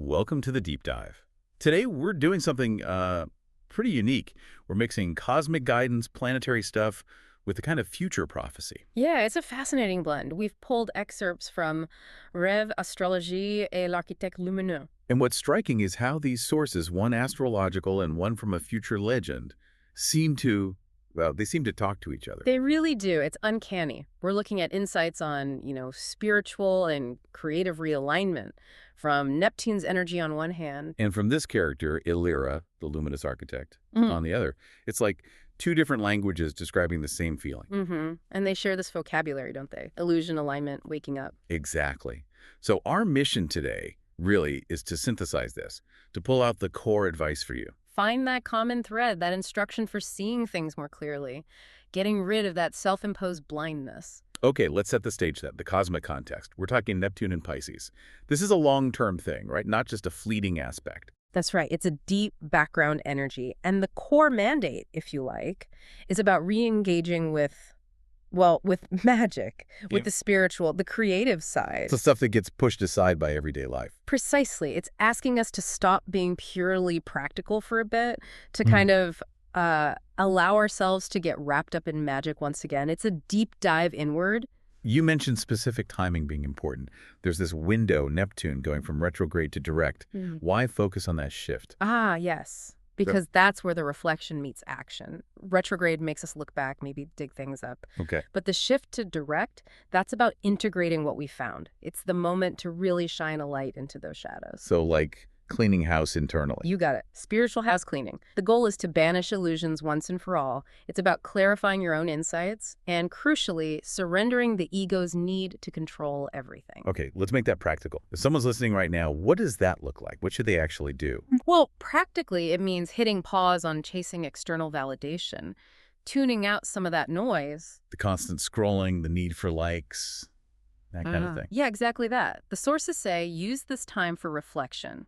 Welcome to the deep dive. Today we're doing something pretty unique. We're mixing cosmic guidance, planetary stuff, with a kind of future prophecy. Yeah, it's a fascinating blend. We've pulled excerpts from Rêve, Astrologie et l'Architecte Lumineux. And what's striking is how these sources, one astrological and one from a future legend, seem to, well, they seem to talk to each other. They really do. It's uncanny. We're looking at insights on, spiritual and creative realignment from Neptune's energy on one hand. And from this character, Illyra, the luminous architect, Mhm. on the other, it's like two different languages describing the same feeling. And they share this vocabulary, don't they? Illusion, alignment, waking up. Exactly. So our mission today really is to synthesize this, to pull out the core advice for you. Find that common thread, that instruction for seeing things more clearly, getting rid of that self-imposed blindness. Okay, let's set the stage then, the cosmic context. We're talking Neptune and Pisces. This is a long-term thing, right? Not just a fleeting aspect. That's right. It's a deep background energy. And the core mandate, if you like, is about re-engaging with magic, with Yeah. the spiritual, the creative side. It's the stuff that gets pushed aside by everyday life. Precisely. It's asking us to stop being purely practical for a bit, to kind of allow ourselves to get wrapped up in magic once again. It's a deep dive inward. You mentioned specific timing being important. There's this window, Neptune, going from retrograde to direct. Why focus on that shift? Ah, yes. Because that's where the reflection meets action. Retrograde makes us look back, maybe dig things up. Okay. But the shift to direct, that's about integrating what we found. It's the moment to really shine a light into those shadows. So like cleaning house internally. You got it. Spiritual house cleaning. The goal is to banish illusions once and for all. It's about clarifying your own insights and, crucially, surrendering the ego's need to control everything. Okay, let's make that practical. If someone's listening right now, what does that look like? What should they actually do? Well, practically, it means hitting pause on chasing external validation, tuning out some of that noise. The constant scrolling, the need for likes, that kind of thing. Yeah, exactly that. The sources say use this time for reflection.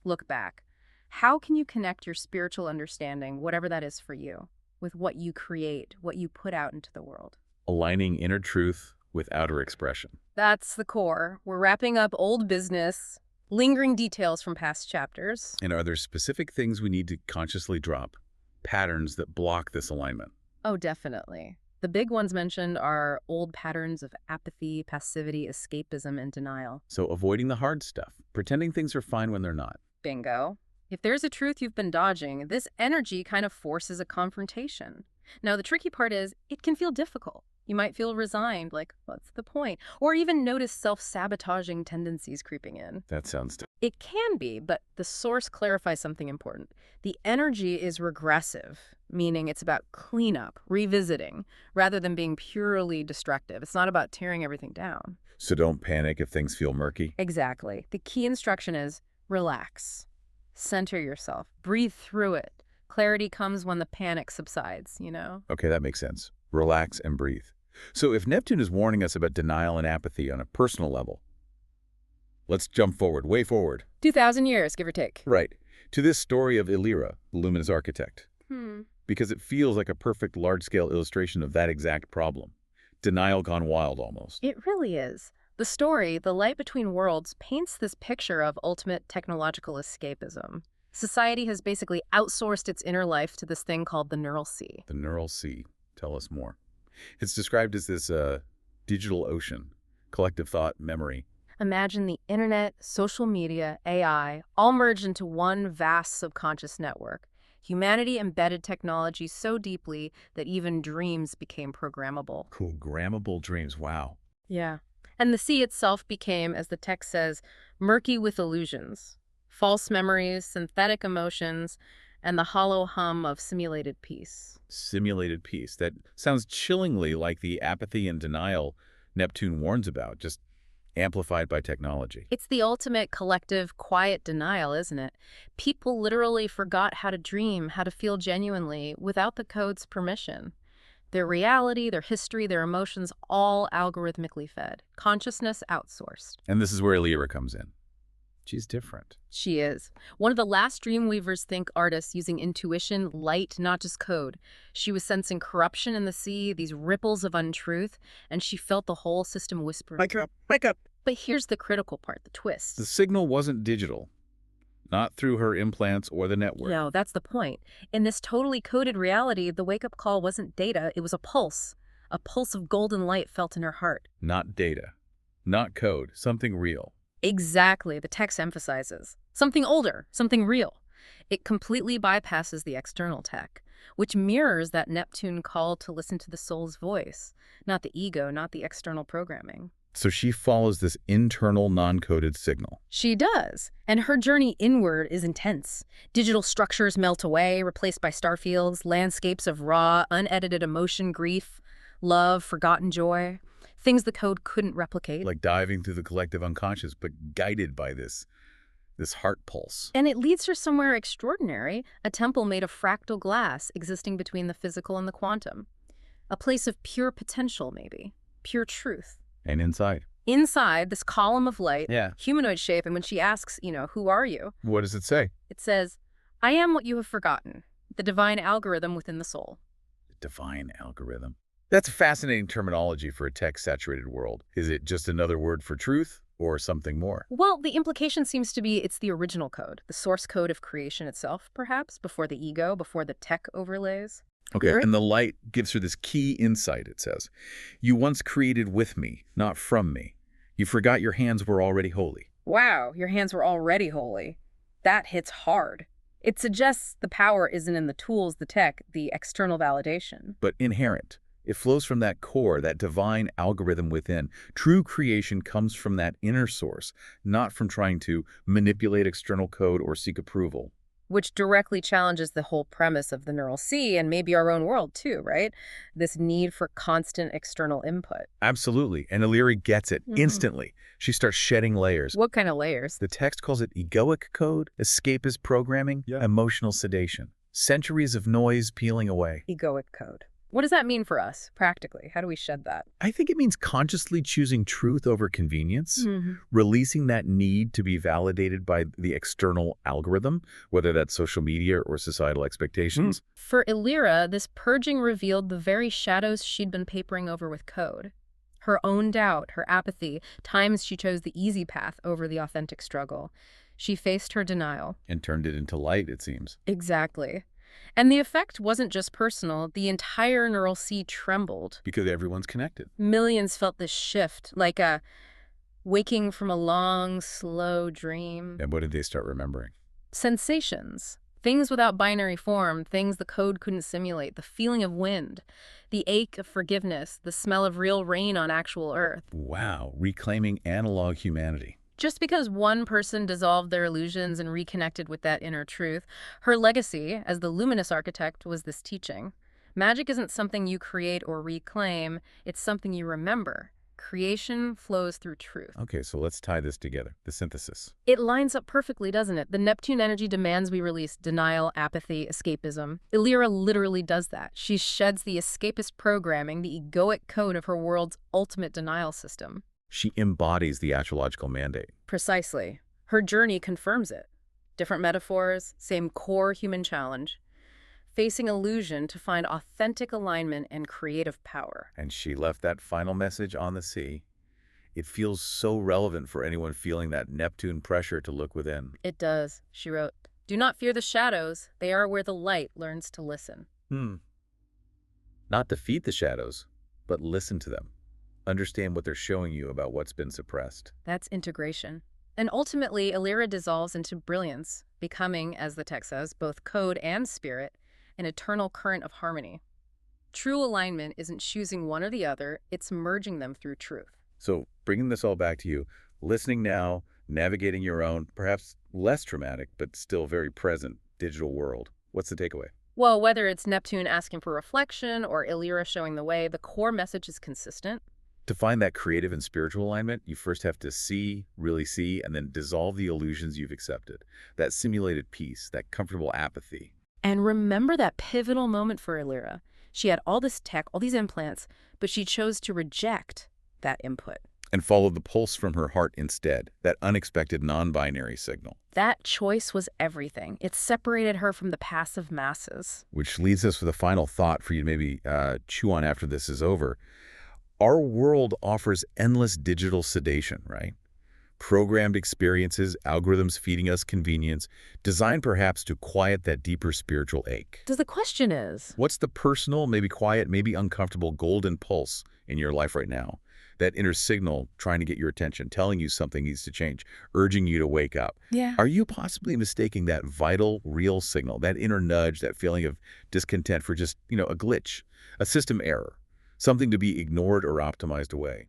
Look back. How can you connect your spiritual understanding, whatever that is for you, with what you create, what you put out into the world? Aligning inner truth with outer expression. That's the core. We're wrapping up old business, lingering details from past chapters. And are there specific things we need to consciously drop? Patterns that block this alignment? Oh, definitely. The big ones mentioned are old patterns of apathy, passivity, escapism, and denial. So avoiding the hard stuff, pretending things are fine when they're not. Bingo. If there's a truth you've been dodging, this energy kind of forces a confrontation. Now, the tricky part is it can feel difficult. You might feel resigned, like, what's the point? Or even notice self-sabotaging tendencies creeping in. That sounds... It can be, but the source clarifies something important. The energy is regressive, meaning it's about cleanup, revisiting, rather than being purely destructive. It's not about tearing everything down. So don't panic if things feel murky? Exactly. The key instruction is relax, center yourself, breathe through it. Clarity comes when the panic subsides, Okay, that makes sense. Relax and breathe. So if Neptune is warning us about denial and apathy on a personal level, let's jump forward, way forward. 2,000 years, give or take. Right. To this story of Illyra, the luminous architect. Because it feels like a perfect large-scale illustration of that exact problem. Denial gone wild, almost. It really is. The story, The Light Between Worlds, paints this picture of ultimate technological escapism. Society has basically outsourced its inner life to this thing called the neural sea. The neural sea. Tell us more. It's described as this digital ocean, collective thought, memory. Imagine the internet, social media, AI, all merged into one vast subconscious network. Humanity embedded technology so deeply that even dreams became programmable. Programmable dreams, wow. Yeah. And the sea itself became, as the text says, murky with illusions, false memories, synthetic emotions, and the hollow hum of simulated peace. Simulated peace. That sounds chillingly like the apathy and denial Neptune warns about, just amplified by technology. It's the ultimate collective quiet denial, isn't it? People literally forgot how to dream, how to feel genuinely without the code's permission. Their reality, their history, their emotions, all algorithmically fed. Consciousness outsourced. And this is where Illyra comes in. She's different. She is. One of the last Dreamweavers think artists using intuition, light, not just code. She was sensing corruption in the sea, these ripples of untruth, and she felt the whole system whisper. Wake up, wake up. But here's the critical part, the twist. The signal wasn't digital. not through her implants or the network. No, that's the point. In this totally coded reality, the wake-up call wasn't data, it was a pulse of golden light felt in her heart. Not data, not code, something real. Exactly, the text emphasizes. Something older, something real. It completely bypasses the external tech, which mirrors that Neptune call to listen to the soul's voice, not the ego, not the external programming. So she follows this internal non-coded signal. She does, and her journey inward is intense. Digital structures melt away, replaced by starfields, landscapes of raw, unedited emotion, grief, love, forgotten joy, things the code couldn't replicate. Like diving through the collective unconscious, but guided by this heart pulse. And it leads her somewhere extraordinary, a temple made of fractal glass existing between the physical and the quantum. A place of pure potential, maybe. Pure truth. And inside? Inside, this column of light, Yeah. humanoid shape, and when she asks, who are you? What does it say? It says, I am what you have forgotten, the divine algorithm within the soul. Divine algorithm. That's fascinating terminology for a tech-saturated world. Is it just another word for truth or something more? Well, the implication seems to be it's the original code, the source code of creation itself, perhaps, before the ego, before the tech overlays. Okay, and the light gives her this key insight, it says. You once created with me, not from me. You forgot your hands were already holy. Wow, your hands were already holy. That hits hard. It suggests the power isn't in the tools, the tech, the external validation. But inherent. It flows from that core, that divine algorithm within. True creation comes from that inner source, not from trying to manipulate external code or seek approval. Which directly challenges the whole premise of the neural sea and maybe our own world too, right? This need for constant external input. Absolutely. And Illyria gets it instantly. She starts shedding layers. What kind of layers? The text calls it egoic code, escapist programming, emotional sedation. Centuries of noise peeling away. Egoic code. What does that mean for us, practically? How do we shed that? I think it means consciously choosing truth over convenience, releasing that need to be validated by the external algorithm, whether that's social media or societal expectations. For Illyria, this purging revealed the very shadows she'd been papering over with code. Her own doubt, her apathy, times she chose the easy path over the authentic struggle. She faced her denial. And turned it into light, it seems. Exactly. And the effect wasn't just personal. The entire neural sea trembled. Because everyone's connected. Millions felt this shift, like a waking from a long, slow dream. And what did they start remembering? Sensations. Things without binary form, things the code couldn't simulate. The feeling of wind, the ache of forgiveness, the smell of real rain on actual earth. Wow, reclaiming analog humanity. Just because one person dissolved their illusions and reconnected with that inner truth, her legacy as the luminous architect was this teaching. Magic isn't something you create or reclaim, it's something you remember. Creation flows through truth. Okay, so let's tie this together, the synthesis. It lines up perfectly, doesn't it? The Neptune energy demands we release denial, apathy, escapism. Illyria literally does that. She sheds the escapist programming, the egoic code of her world's ultimate denial system. She embodies the astrological mandate. Precisely. Her journey confirms it. Different metaphors, same core human challenge. Facing illusion to find authentic alignment and creative power. And she left that final message on the sea. It feels so relevant for anyone feeling that Neptune pressure to look within. It does, she wrote. Do not fear the shadows. They are where the light learns to listen. Not defeat the shadows, but listen to them. Understand what they're showing you about what's been suppressed. That's integration. And ultimately, Illyria dissolves into brilliance, becoming, as the text says, both code and spirit, an eternal current of harmony. True alignment isn't choosing one or the other, it's merging them through truth. So, bringing this all back to you, listening now, navigating your own, perhaps less traumatic, but still very present digital world. What's the takeaway? Well, whether it's Neptune asking for reflection or Illyria showing the way, the core message is consistent. To find that creative and spiritual alignment, you first have to see, really see, and then dissolve the illusions you've accepted. That simulated peace, that comfortable apathy. And remember that pivotal moment for Illyria. She had all this tech, all these implants, but she chose to reject that input. And followed the pulse from her heart instead, that unexpected non-binary signal. That choice was everything. It separated her from the passive masses. Which leads us with a final thought for you to maybe chew on after this is over. Our world offers endless digital sedation, right? Programmed experiences, algorithms feeding us convenience, designed perhaps to quiet that deeper spiritual ache. So the question is, What's the personal, maybe quiet, maybe uncomfortable golden pulse in your life right now? That inner signal trying to get your attention, telling you something needs to change, urging you to wake up. yeah, Are you possibly mistaking that vital, real signal, that inner nudge, that feeling of discontent for just, a glitch, a system error, something to be ignored or optimized away?